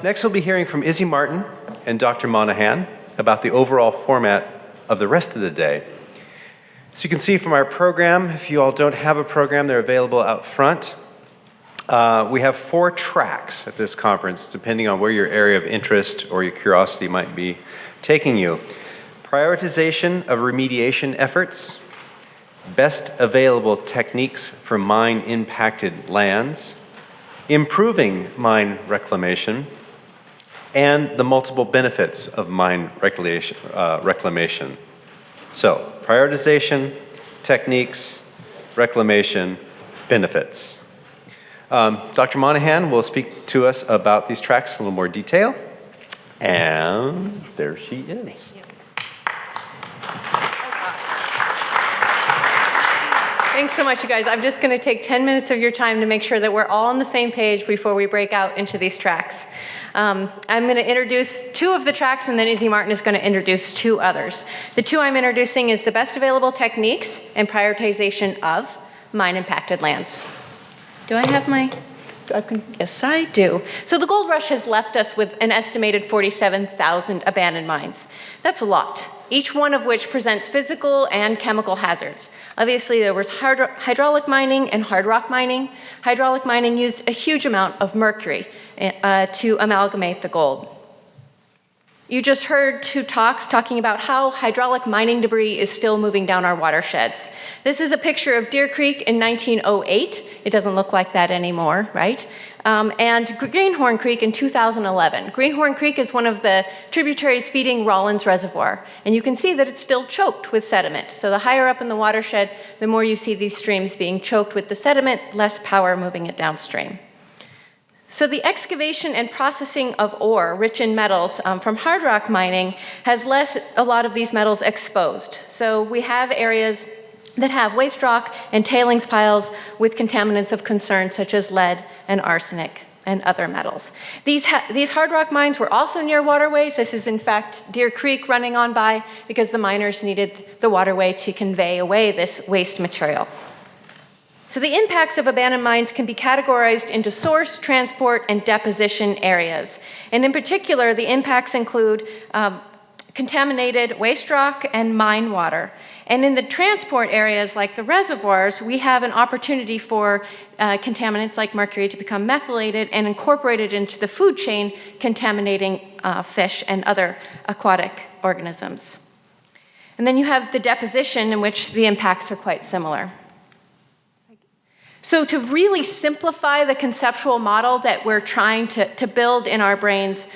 Next, we'll be hearing from Izzy Martin and Dr. Monahan about the overall format of the rest of the day. So you can see from our program, if you all don't have a program, they're available out front. We have 4 tracks at this conference, depending on where your area of interest or your curiosity might be taking you. Prioritization of remediation efforts, best available techniques for mine-impacted lands, improving mine reclamation, and the multiple benefits of mine reclamation. So, prioritization, techniques, reclamation, benefits. Dr. Monahan will speak to us about these tracks in a little more detail. And there she is. Thank you. Thanks so much, you guys. I'm just going to take 10 minutes of your time to make sure that we're all on the same page before we break out into these tracks. I'm going to introduce 2 of the tracks, and then Izzy Martin is going to introduce 2 others. The 2 I'm introducing is the best available techniques and prioritization of mine-impacted lands. Do I have my... Yes, I do. So the gold rush has left us with an estimated 47,000 abandoned mines. That's a lot, each one of which presents physical and chemical hazards. Obviously, there was hydraulic mining and hard rock mining. Hydraulic mining used a huge amount of mercury to amalgamate the gold. You just heard 2 talks talking about how hydraulic mining debris is still moving down our watersheds. This is a picture of Deer Creek in 1908. It doesn't look like that anymore, right? And Greenhorn Creek in 2011. Greenhorn Creek is one of the tributaries feeding Rawlins Reservoir. And you can see that it's still choked with sediment. So the higher up in the watershed, the more you see these streams being choked with the sediment, less power moving it downstream. So the excavation and processing of ore rich in metals from hard rock mining has left a lot of these metals exposed. So we have areas that have waste rock and tailings piles with contaminants of concern such as lead and arsenic and other metals. These hard rock mines were also near waterways. This is in fact Deer Creek running on by because the miners needed the waterway to convey away this waste material. So the impacts of abandoned mines can be categorized into source, transport, and deposition areas. And in particular, the impacts include contaminated waste rock and mine water. And in the transport areas like the reservoirs, we have an opportunity for contaminants like mercury to become methylated and incorporated into the food chain, contaminating fish and other aquatic organisms. And then you have the deposition in which the impacts are quite similar. So to really simplify the conceptual model that we're trying to build in our brains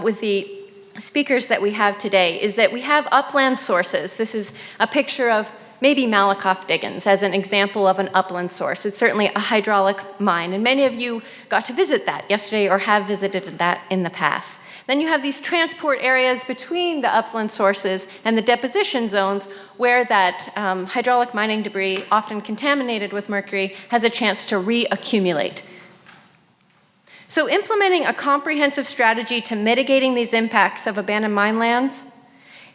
with the speakers that we have today is that we have upland sources. This is a picture of maybe Malakoff Diggins as an example of an upland source. It's certainly a hydraulic mine, and many of you got to visit that yesterday or have visited that in the past. Then you have these transport areas between the upland sources and the deposition zones where that hydraulic mining debris, often contaminated with mercury, has a chance to reaccumulate. So implementing a comprehensive strategy to mitigating these impacts of abandoned mine lands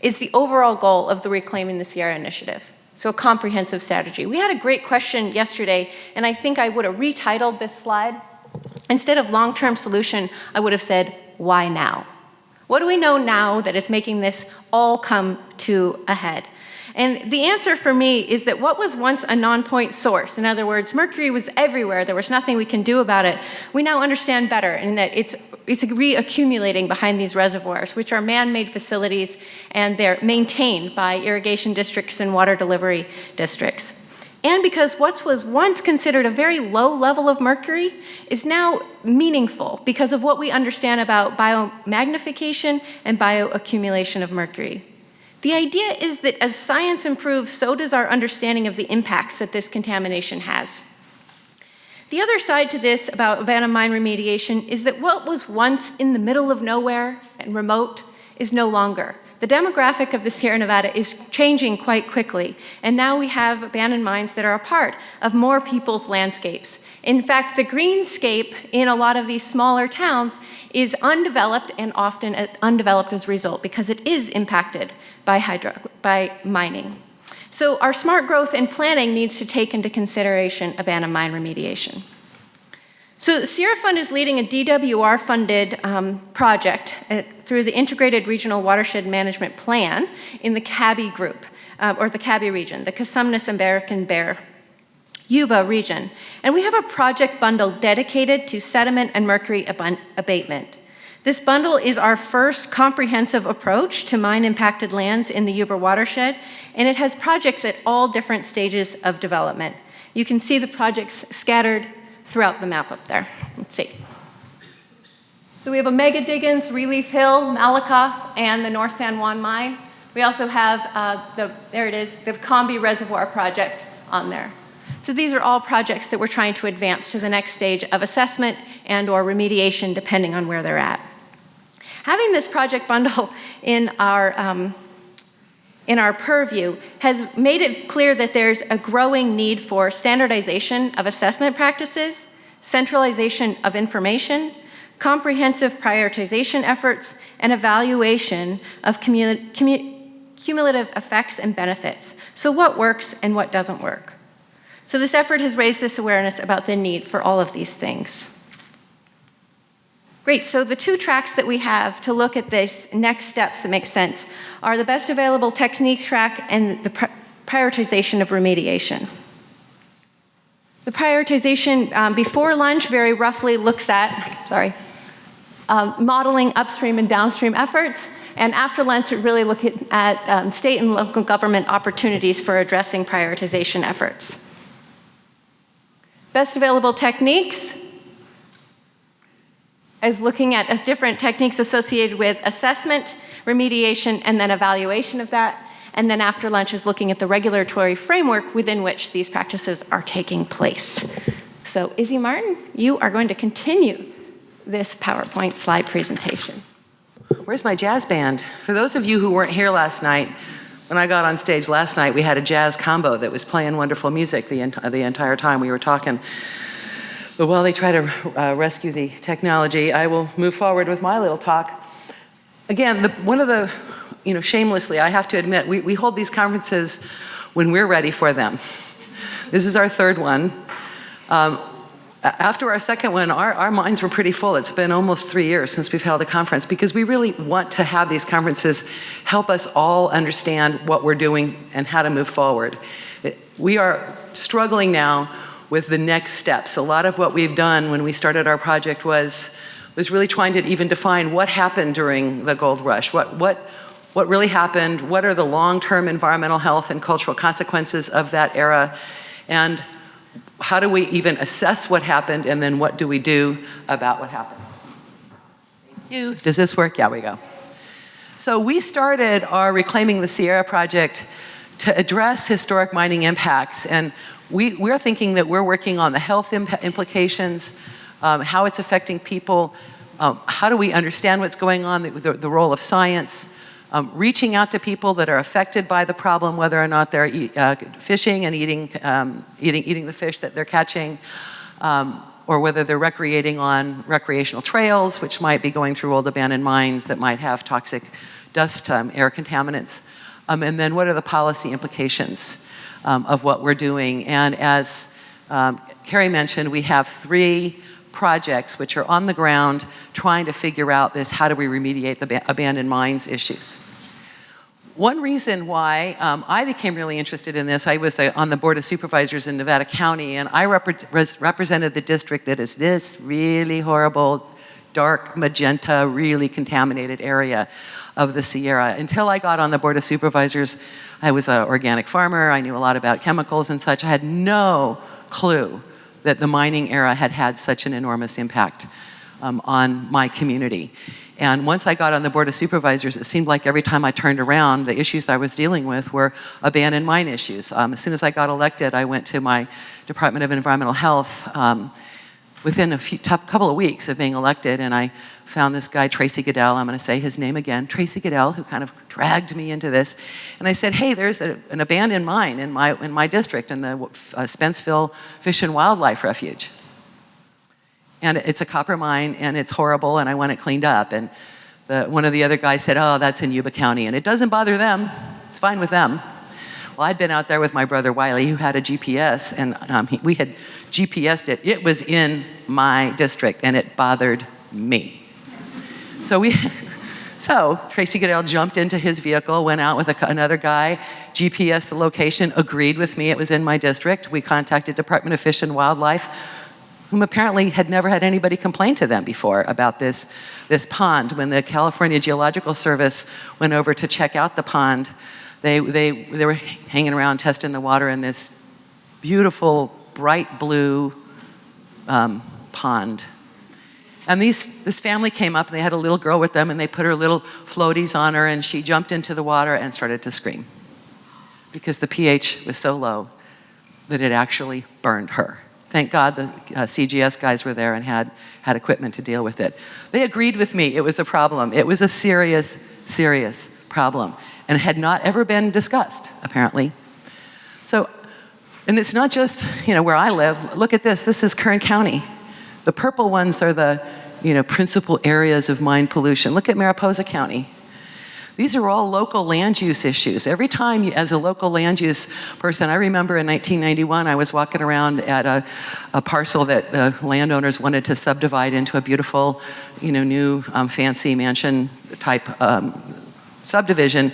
is the overall goal of the Reclaiming the Sierra initiative. So a comprehensive strategy. We had a great question yesterday, and I think I would have retitled this slide. Instead of long-term solution, I would have said, why now? What do we know now that is making this all come to a head? And the answer for me is that what was once a non-point source, in other words, mercury was everywhere, there was nothing we can do about it, we now understand better, and that it's reaccumulating behind these reservoirs, which are man-made facilities, and they're maintained by irrigation districts and water delivery districts. And because what was once considered a very low level of mercury is now meaningful because of what we understand about biomagnification and bioaccumulation of mercury. The idea is that as science improves, so does our understanding of the impacts that this contamination has. The other side to this about abandoned mine remediation is that what was once in the middle of nowhere and remote is no longer. The demographic of the Sierra Nevada is changing quite quickly, and now we have abandoned mines that are a part of more people's landscapes. In fact, the greenscape in a lot of these smaller towns is undeveloped and often undeveloped as a result because it is impacted by mining. So our smart growth and planning needs to take into consideration abandoned mine remediation. So Sierra Fund is leading a DWR-funded project through the Integrated Regional Watershed Management Plan in the CABI group, or the CABI region, the Cosumnes American Bear Yuba region. And we have a project bundle dedicated to sediment and mercury abatement. This bundle is our first comprehensive approach to mine-impacted lands in the Yuba watershed, and it has projects at all different stages of development. You can see the projects scattered throughout the map up there. Let's see. So we have Omega Diggins, Relief Hill, Malakoff, and the North San Juan Mine. We also have the Combi Reservoir project on there. So these are all projects that we're trying to advance to the next stage of assessment and or remediation, depending on where they're at. Having this project bundle in our purview has made it clear that there's a growing need for standardization of assessment practices, centralization of information, comprehensive prioritization efforts, and evaluation of cumulative effects and benefits. So what works and what doesn't work? So this effort has raised this awareness about the need for all of these things. Great, so the two tracks that we have to look at this next steps that make sense are the best available techniques track and the prioritization of remediation. The prioritization before lunch very roughly looks at, modeling upstream and downstream efforts, and after lunch we really look at state and local government opportunities for addressing prioritization efforts. Best available techniques is looking at different techniques associated with assessment, remediation, and then evaluation of that. And then after lunch is looking at the regulatory framework within which these practices are taking place. So Izzy Martin, you are going to continue this PowerPoint slide presentation. Where's my jazz band? For those of you who weren't here last night, when I got on stage last night, we had a jazz combo that was playing wonderful music the entire time we were talking. But while they try to rescue the technology, I will move forward with my little talk. Again, shamelessly, I have to admit, we hold these conferences when we're ready for them. This is our third one. After our second one, our minds were pretty full. It's been almost 3 years since we've held a conference because we really want to have these conferences help us all understand what we're doing and how to move forward. We are struggling now with the next steps. A lot of what we've done when we started our project was really trying to even define what happened during the gold rush. What really happened? What are the long-term environmental health and cultural consequences of that era? And how do we even assess what happened, and then what do we do about what happened? Thank you. Does this work? Yeah, we go. So we started our Reclaiming the Sierra project to address historic mining impacts, and we're thinking that we're working on the health implications, how it's affecting people, how do we understand what's going on, the role of science, reaching out to people that are affected by the problem, whether or not they're fishing and eating the fish that they're catching, or whether they're recreating on recreational trails, which might be going through old abandoned mines that might have toxic dust, air contaminants. And then what are the policy implications of what we're doing? And as Carrie mentioned, we have 3 projects which are on the ground trying to figure out this, how do we remediate the abandoned mines issues. One reason why I became really interested in this, I was on the Board of Supervisors in Nevada County, and I represented the district that is this really horrible, dark magenta, really contaminated area of the Sierra. Until I got on the Board of Supervisors, I was an organic farmer, I knew a lot about chemicals and such. I had no clue that the mining era had had such an enormous impact on my community. And once I got on the Board of Supervisors, it seemed like every time I turned around, the issues I was dealing with were abandoned mine issues. As soon as I got elected, I went to my Department of Environmental Health within a couple of weeks of being elected, and I found this guy, Tracy Goodell, I'm going to say his name again, Tracy Goodell, who kind of dragged me into this. And I said, hey, there's an abandoned mine in my district, in the Spenceville Fish and Wildlife Refuge. And it's a copper mine, and it's horrible, and I want it cleaned up. And one of the other guys said, oh, that's in Yuba County, and it doesn't bother them. It's fine with them. Well, I'd been out there with my brother Wiley, who had a GPS, and we had GPSed it. It was in my district, and it bothered me. So Tracy Goodell jumped into his vehicle, went out with another guy, GPS the location, agreed with me it was in my district. We contacted Department of Fish and Wildlife, whom apparently had never had anybody complain to them before about this pond. When the California Geological Service went over to check out the pond, they were hanging around testing the water in this beautiful, bright blue pond. And this family came up, and they had a little girl with them, and they put her little floaties on her, and she jumped into the water and started to scream because the pH was so low that it actually burned her. Thank God the CGS guys were there and had equipment to deal with it. They agreed with me it was a problem. It was a serious, serious problem, and had not ever been discussed, apparently. So, and it's not just, where I live. Look at this. This is Kern County. The purple ones are the, principal areas of mine pollution. Look at Mariposa County. These are all local land use issues. Every time, as a local land use person, I remember in 1991, I was walking around at a parcel that the landowners wanted to subdivide into a beautiful, new fancy mansion type subdivision,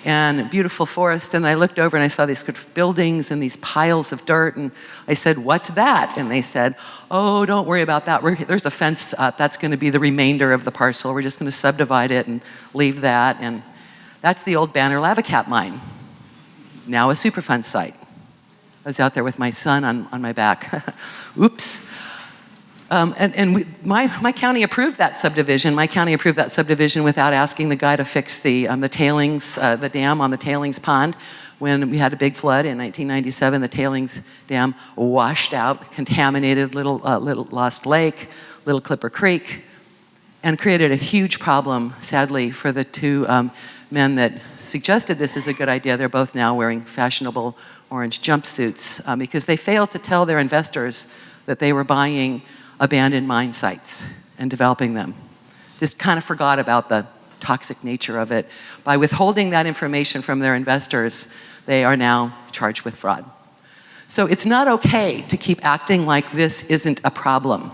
and beautiful forest, and I looked over and I saw these buildings and these piles of dirt, and I said, "What's that?" And they said, "Oh, don't worry about that. There's a fence up. That's going to be the remainder of the parcel. We're just going to subdivide it and leave that." And that's the old Banner Lava Cap mine, now a Superfund site. I was out there with my son on my back. Oops. My county approved that subdivision. My county approved that subdivision without asking the guy to fix the tailings, the dam on the tailings pond. When we had a big flood in 1997, the tailings dam washed out, contaminated Little Lost Lake, Little Clipper Creek, and created a huge problem, sadly, for the two men that suggested this is a good idea. They're both now wearing fashionable orange jumpsuits because they failed to tell their investors that they were buying abandoned mine sites and developing them. Just kind of forgot about the toxic nature of it. By withholding that information from their investors, they are now charged with fraud. So it's not okay to keep acting like this isn't a problem.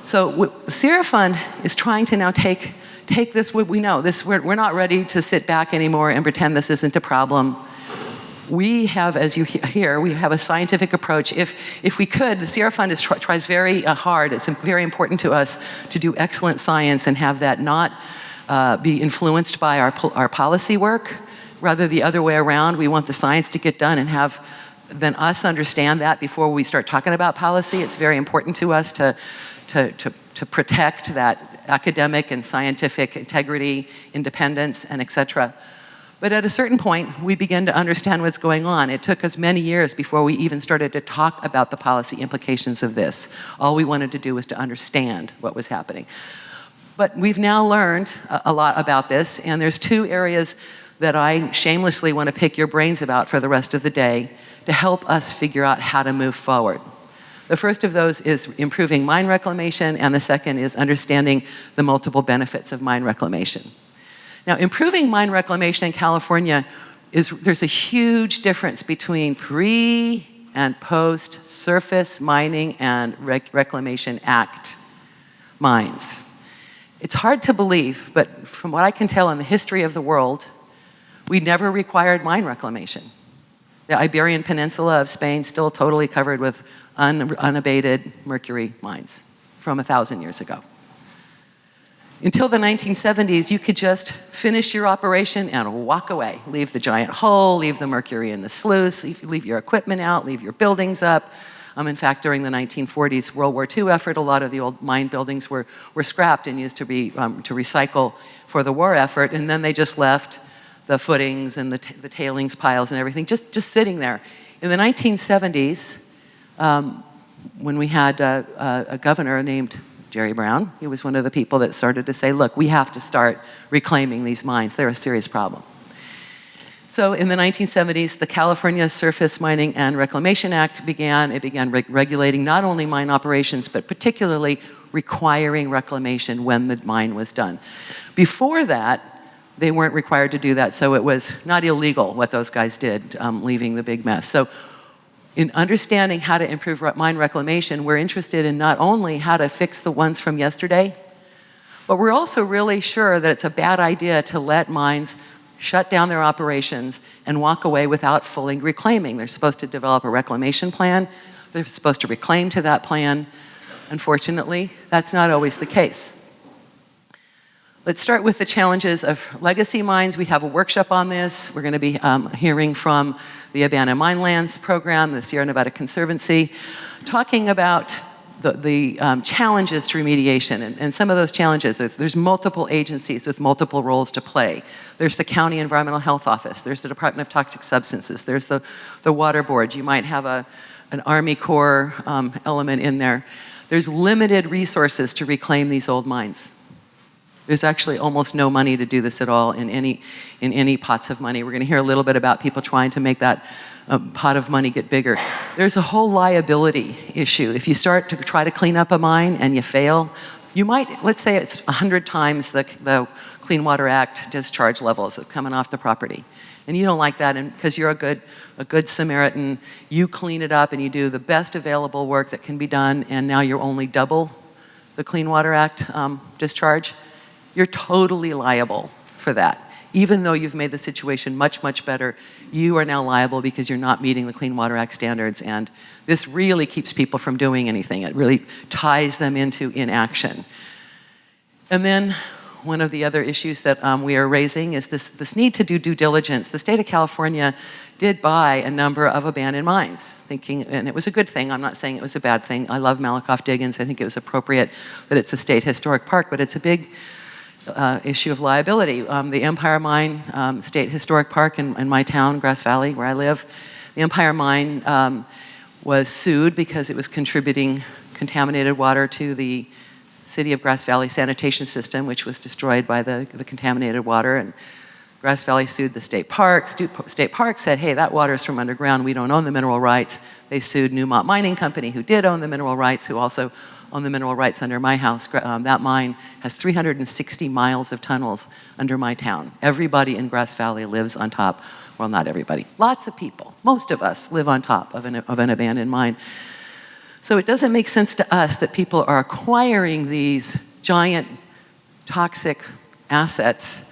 So the SMARA Fund is trying to now take this, we know, we're not ready to sit back anymore and pretend this isn't a problem. We have, as you hear, we have a scientific approach. If we could, the SMARA Fund tries very hard. It's very important to us to do excellent science and have that not be influenced by our policy work. Rather, the other way around, we want the science to get done and have then us understand that before we start talking about policy. It's very important to us to protect that academic and scientific integrity, independence, and et cetera. But at a certain point, we begin to understand what's going on. It took us many years before we even started to talk about the policy implications of this. All we wanted to do was to understand what was happening. But we've now learned a lot about this, and there's two areas that I shamelessly want to pick your brains about for the rest of the day to help us figure out how to move forward. The first of those is improving mine reclamation, and the second is understanding the multiple benefits of mine reclamation. Now, improving mine reclamation in California there's a huge difference between pre and post Surface Mining and Reclamation Act mines. It's hard to believe, but from what I can tell in the history of the world, we never required mine reclamation. The Iberian Peninsula of Spain still totally covered with unabated mercury mines from 1,000 years ago. Until the 1970s, you could just finish your operation and walk away. Leave the giant hole, leave the mercury in the sluice, leave your equipment out, leave your buildings up. In fact, during the 1940s World War II effort, a lot of the old mine buildings were scrapped and used to recycle for the war effort, and then they just left the footings and the tailings piles and everything just sitting there. In the 1970s, when we had a governor named Jerry Brown, he was one of the people that started to say, look, we have to start reclaiming these mines. They're a serious problem. So in the 1970s, the California Surface Mining and Reclamation Act began. It began regulating not only mine operations, but particularly requiring reclamation when the mine was done. Before that, they weren't required to do that, so it was not illegal what those guys did, leaving the big mess. So in understanding how to improve mine reclamation, we're interested in not only how to fix the ones from yesterday, but we're also really sure that it's a bad idea to let mines shut down their operations and walk away without fully reclaiming. They're supposed to develop a reclamation plan. They're supposed to reclaim to that plan. Unfortunately, that's not always the case. Let's start with the challenges of legacy mines. We have a workshop on this. We're going to be hearing from the Abandoned Mine Lands Program, the Sierra Nevada Conservancy, talking about the challenges to remediation. And some of those challenges, there's multiple agencies with multiple roles to play. There's the County Environmental Health Office. There's the Department of Toxic Substances. There's the Water Board. You might have an Army Corps element in there. There's limited resources to reclaim these old mines. There's actually almost no money to do this at all in any pots of money. We're going to hear a little bit about people trying to make that pot of money get bigger. There's a whole liability issue. If you start to try to clean up a mine and you fail, you might, let's say it's 100 times the Clean Water Act discharge levels of coming off the property. And you don't like that, and because you're a good Samaritan, you clean it up and you do the best available work that can be done, and now you're only double the Clean Water Act discharge. You're totally liable for that. Even though you've made the situation much, much better, you are now liable because you're not meeting the Clean Water Act standards, and this really keeps people from doing anything. It really ties them into inaction. And then one of the other issues that we are raising is this need to do due diligence. The state of California did buy a number of abandoned mines, thinking, and it was a good thing. I'm not saying it was a bad thing. I love Malakoff-Diggins. I think it was appropriate that it's a state historic park, but it's a big issue of liability. The Empire Mine State Historic Park in my town, Grass Valley, where I live, the Empire Mine was sued because it was contributing contaminated water to the City of Grass Valley sanitation system, which was destroyed by the contaminated water. And Grass Valley sued the state park. State Park said, hey, that water is from underground. We don't own the mineral rights. They sued Newmont Mining Company, who did own the mineral rights, who also own the mineral rights under my house. That mine has 360 miles of tunnels under my town. Everybody in Grass Valley lives on top. Well, not everybody. Lots of people. Most of us live on top of an abandoned mine. So it doesn't make sense to us that people are acquiring these giant toxic assets,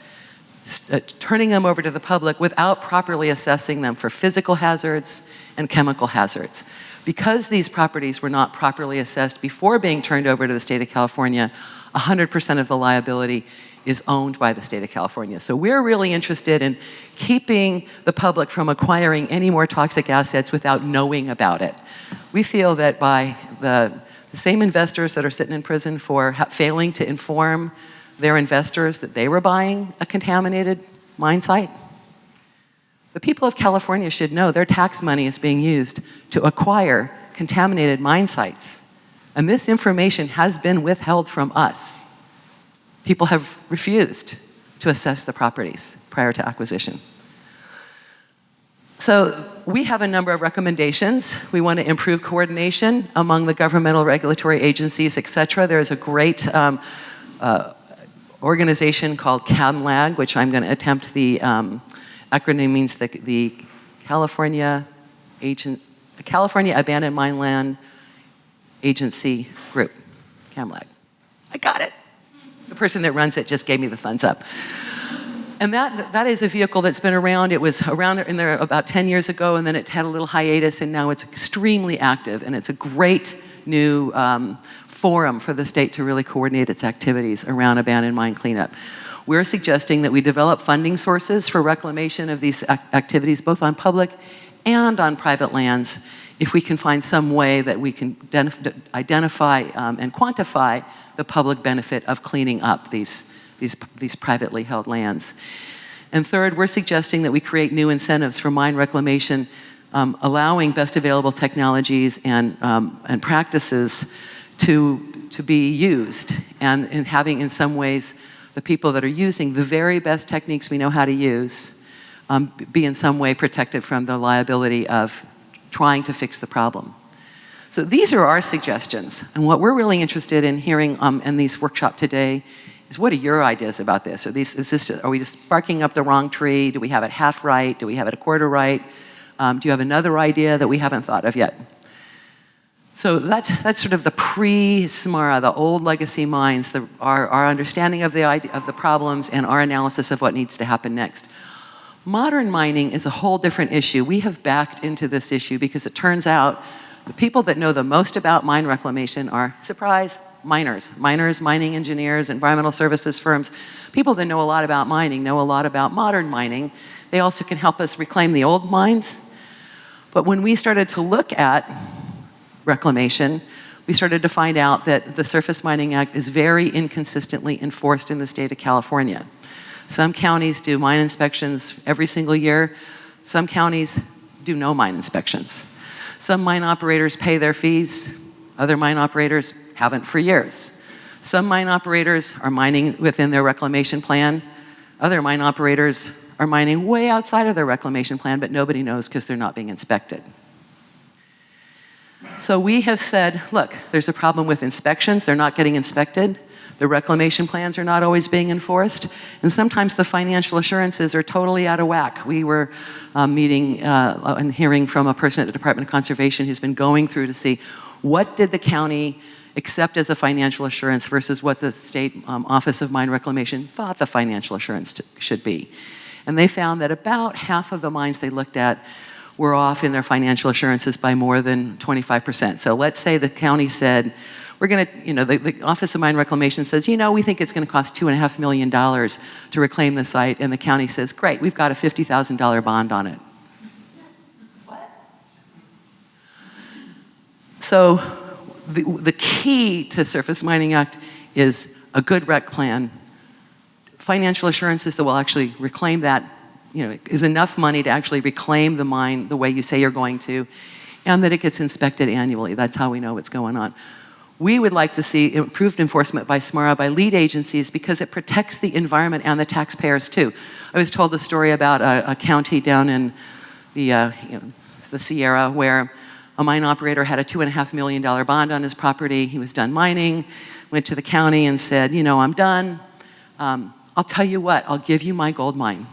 turning them over to the public without properly assessing them for physical hazards and chemical hazards. Because these properties were not properly assessed before being turned over to the state of California, 100% of the liability is owned by the state of California. So we're really interested in keeping the public from acquiring any more toxic assets without knowing about it. We feel that by the same investors that are sitting in prison for failing to inform their investors that they were buying a contaminated mine site, the people of California should know their tax money is being used to acquire contaminated mine sites. And this information has been withheld from us. People have refused to assess the properties prior to acquisition. So we have a number of recommendations. We want to improve coordination among the governmental regulatory agencies, et cetera. There's a great organization called CAMLAG, which I'm going to attempt. The acronym means the California Abandoned Mine Land Agency Group, CAMLAG. I got it. The person that runs it just gave me the thumbs up. And that is a vehicle that's been around. It was around in there about 10 years ago, and then it had a little hiatus, and now it's extremely active, and it's a great new forum for the state to really coordinate its activities around abandoned mine cleanup. We're suggesting that we develop funding sources for reclamation of these activities, both on public and on private lands, if we can find some way that we can identify and quantify the public benefit of cleaning up these privately held lands. And third, we're suggesting that we create new incentives for mine reclamation, allowing best available technologies and practices to be used, and having in some ways the people that are using the very best techniques we know how to use be in some way protected from the liability of trying to fix the problem. So these are our suggestions, and what we're really interested in hearing in these workshop today is what are your ideas about this? Are we just barking up the wrong tree? Do we have it half right? Do we have it a quarter right? Do you have another idea that we haven't thought of yet? So that's sort of the pre-SMARA, the old legacy mines, our understanding of the problems and our analysis of what needs to happen next. Modern mining is a whole different issue. We have backed into this issue because it turns out the people that know the most about mine reclamation are, surprise, miners. Miners, mining engineers, environmental services firms. People that know a lot about mining know a lot about modern mining. They also can help us reclaim the old mines. But when we started to look at reclamation, we started to find out that the Surface Mining Act is very inconsistently enforced in the state of California. Some counties do mine inspections every single year. Some counties do no mine inspections. Some mine operators pay their fees. Other mine operators haven't for years. Some mine operators are mining within their reclamation plan. Other mine operators are mining way outside of their reclamation plan, but nobody knows because they're not being inspected. So we have said, look, there's a problem with inspections. They're not getting inspected. The reclamation plans are not always being enforced. And sometimes the financial assurances are totally out of whack. We were meeting and hearing from a person at the Department of Conservation who's been going through to see what did the county accept as a financial assurance versus what the State Office of Mine Reclamation thought the financial assurance should be. And they found that about half of the mines they looked at were off in their financial assurances by more than 25%. So let's say the county said, we're going to, the Office of Mine Reclamation says, we think it's going to cost $2.5 million to reclaim the site, and the county says, great, we've got a $50,000 bond on it. What? So the key to Surface Mining Act is a good rec plan, financial assurances that will actually reclaim that, is enough money to actually reclaim the mine the way you say you're going to, and that it gets inspected annually. That's how we know what's going on. We would like to see improved enforcement by SMARA, by lead agencies, because it protects the environment and the taxpayers too. I was told a story about a county down in the Sierra where a mine operator had a $2.5 million bond on his property. He was done mining, went to the county and said, I'm done. I'll tell you what, I'll give you my gold mine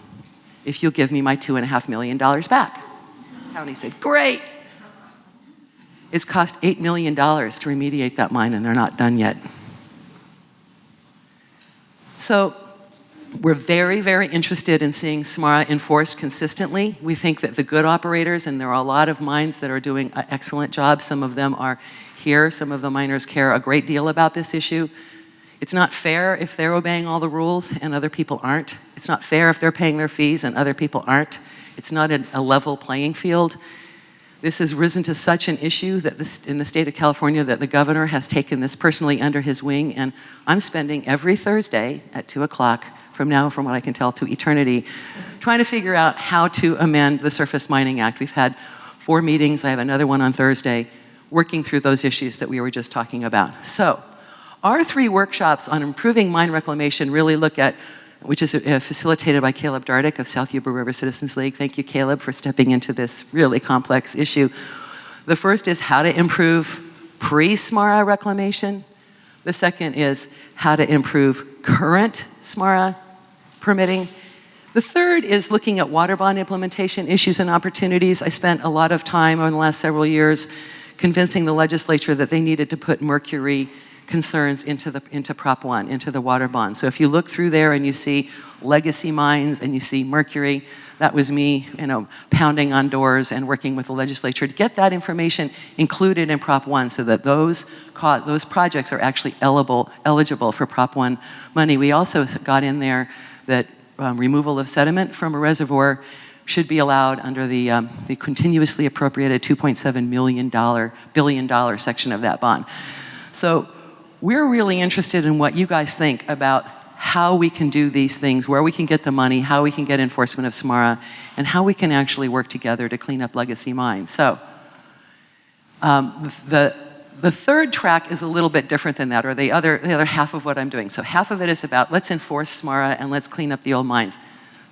if you'll give me my $2.5 million back. The county said, great. It's cost $8 million to remediate that mine, and they're not done yet. So we're very, very interested in seeing SMARA enforced consistently. We think that the good operators, and there are a lot of mines that are doing an excellent job. Some of them are here. Some of the miners care a great deal about this issue. It's not fair if they're obeying all the rules and other people aren't. It's not fair if they're paying their fees and other people aren't. It's not a level playing field. This has risen to such an issue that in the state of California that the governor has taken this personally under his wing, and I'm spending every Thursday at 2 o'clock from now, from what I can tell, to eternity, trying to figure out how to amend the Surface Mining Act. We've had 4 meetings. I have another one on Thursday, working through those issues that we were just talking about. So our 3 workshops on improving mine reclamation really look at, which is facilitated by Caleb Dardick of South Yuba River Citizens League. Thank you, Caleb, for stepping into this really complex issue. The first is how to improve pre-SMARA reclamation. The second is how to improve current SMARA permitting. The third is looking at water bond implementation issues and opportunities. I spent a lot of time over the last several years convincing the legislature that they needed to put mercury concerns into Prop 1, into the water bond. So if you look through there and you see legacy mines and you see mercury, that was me, pounding on doors and working with the legislature to get that information included in Prop 1 so that those projects are actually eligible for Prop 1 money. We also got in there that removal of sediment from a reservoir should be allowed under the continuously appropriated $2.7 billion section of that bond. So we're really interested in what you guys think about how we can do these things, where we can get the money, how we can get enforcement of SMARA, and how we can actually work together to clean up legacy mines. So the third track is a little bit different than that, or the other half of what I'm doing. So half of it is about let's enforce SMARA and let's clean up the old mines.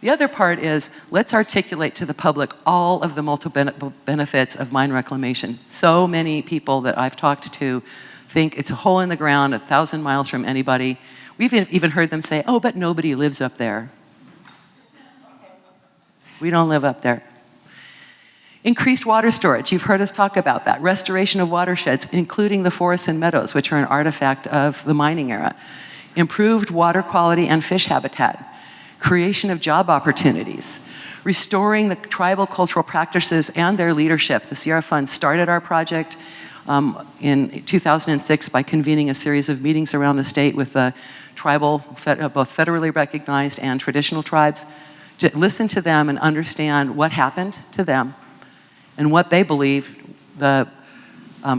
The other part is let's articulate to the public all of the multiple benefits of mine reclamation. So many people that I've talked to think it's a hole in the ground 1,000 miles from anybody. We've even heard them say, oh, but nobody lives up there. We don't live up there. Increased water storage, you've heard us talk about that. Restoration of watersheds, including the forests and meadows, which are an artifact of the mining era. Improved water quality and fish habitat. Creation of job opportunities. Restoring the tribal cultural practices and their leadership. The Sierra Fund started our project in 2006 by convening a series of meetings around the state with the tribal, both federally recognized and traditional tribes, to listen to them and understand what happened to them and what they believe the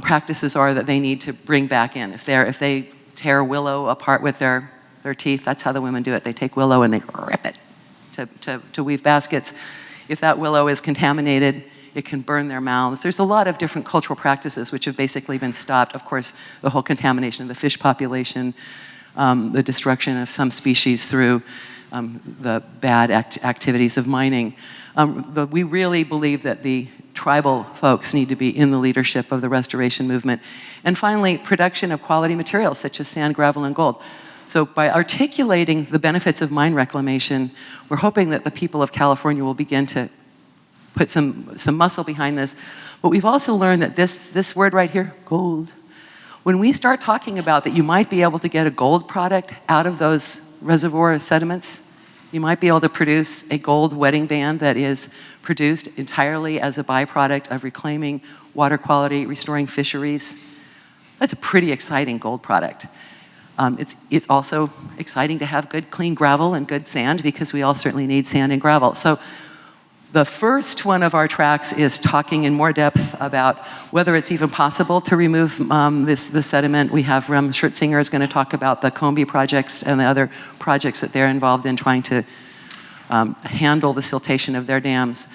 practices are that they need to bring back in. If they tear willow apart with their teeth, that's how the women do it. They take willow and they rip it to weave baskets. If that willow is contaminated, it can burn their mouths. There's a lot of different cultural practices which have basically been stopped. Of course, the whole contamination of the fish population, the destruction of some species through the bad activities of mining. We really believe that the tribal folks need to be in the leadership of the restoration movement. And finally, production of quality materials such as sand, gravel, and gold. So by articulating the benefits of mine reclamation, we're hoping that the people of California will begin to put some muscle behind this. But we've also learned that this word right here, gold, when we start talking about that you might be able to get a gold product out of those reservoir sediments, you might be able to produce a gold wedding band that is produced entirely as a byproduct of reclaiming water quality, restoring fisheries. That's a pretty exciting gold product. It's also exciting to have good, clean gravel and good sand because we all certainly need sand and gravel. So the first one of our tracks is talking in more depth about whether it's even possible to remove the sediment. We have Rem Schertzinger is going to talk about the Combie projects and the other projects that they're involved in trying to handle the siltation of their dams.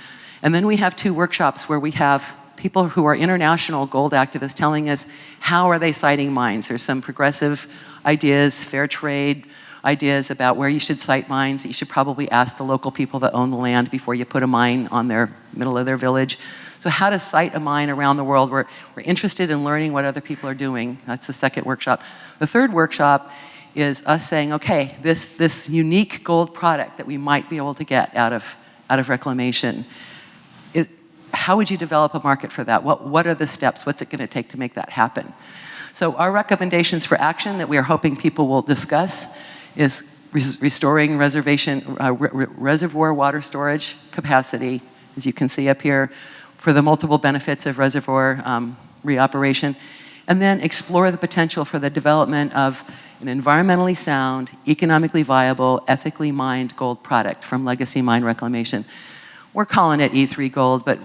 And then we have 2 workshops where we have people who are international gold activists telling us how are they siting mines. There's some progressive ideas, fair trade ideas about where you should site mines. You should probably ask the local people that own the land before you put a mine on their middle of their village. So how to site a mine around the world. We're interested in learning what other people are doing. That's the second workshop. The third workshop is us saying, okay, this unique gold product that we might be able to get out of reclamation, how would you develop a market for that? What are the steps? What's it going to take to make that happen? So our recommendations for action that we are hoping people will discuss is restoring reservoir water storage capacity, as you can see up here, for the multiple benefits of reservoir reoperation, and then explore the potential for the development of an environmentally sound, economically viable, ethically mined gold product from legacy mine reclamation. We're calling it E3 gold, but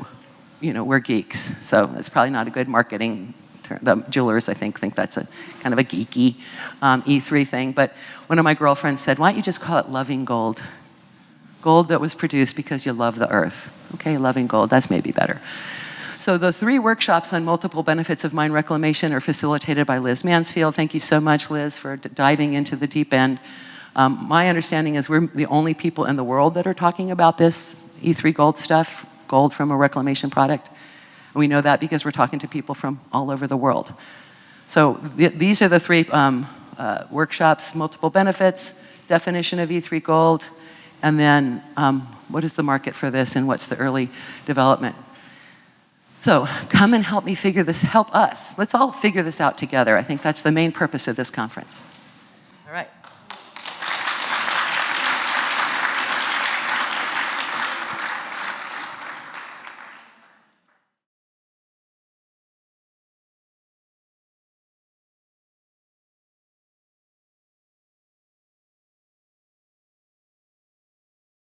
we're geeks, so it's probably not a good marketing term. The jewelers, I think that's a kind of a geeky E3 thing. But one of my girlfriends said, why don't you just call it loving gold? Gold that was produced because you love the earth. Okay, loving gold, that's maybe better. So the 3 workshops on multiple benefits of mine reclamation are facilitated by Liz Mansfield. Thank you so much, Liz, for diving into the deep end. My understanding is we're the only people in the world that are talking about this E3 gold stuff, gold from a reclamation product. And we know that because we're talking to people from all over the world. So these are the 3 workshops: multiple benefits, definition of E3 gold, and then what is the market for this and what's the early development. So come and help me help us. Let's all figure this out together. I think that's the main purpose of this conference.